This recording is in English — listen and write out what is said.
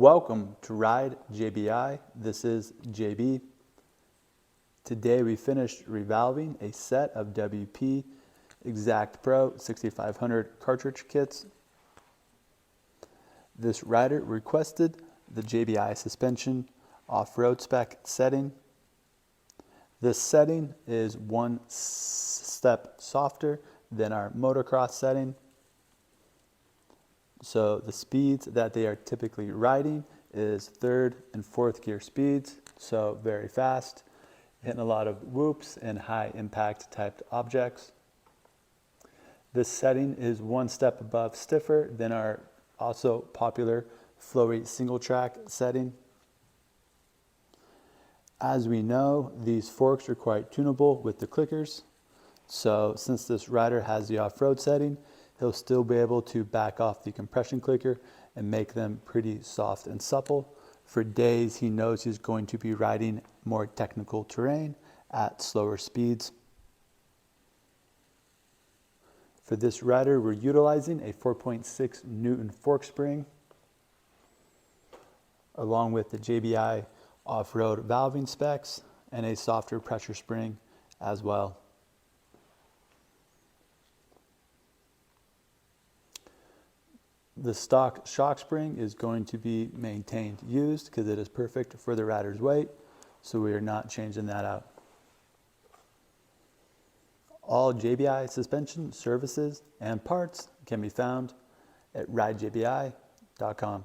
Welcome to Ride JBI. This is JB. Today we finished revalving a set of WP XACT Pro 6500 cartridge kits. This rider requested the JBI suspension off-road spec setting. This setting is one step softer than our motocross setting. So the speeds that they are typically riding is third and fourth gear speeds, so very fast, hitting a lot of whoops and high impact typed objects. This setting is one step above stiffer than our also popular flowy single track setting. As we know, these forks are quite tunable with the clickers. So since this rider has the off-road setting, he'll still be able to back off the compression clicker and make them pretty soft and supple. For days, he knows he's going to be riding more technical terrain at slower speeds. For this rider, we're utilizing a 4.6 Newton fork spring, along with the JBI off-road valving specs and a softer pressure spring as well. The stock shock spring is going to be maintained used because it is perfect for the rider's weight, so we are not changing that out. All JBI suspension services and parts can be found at ridejbi.com.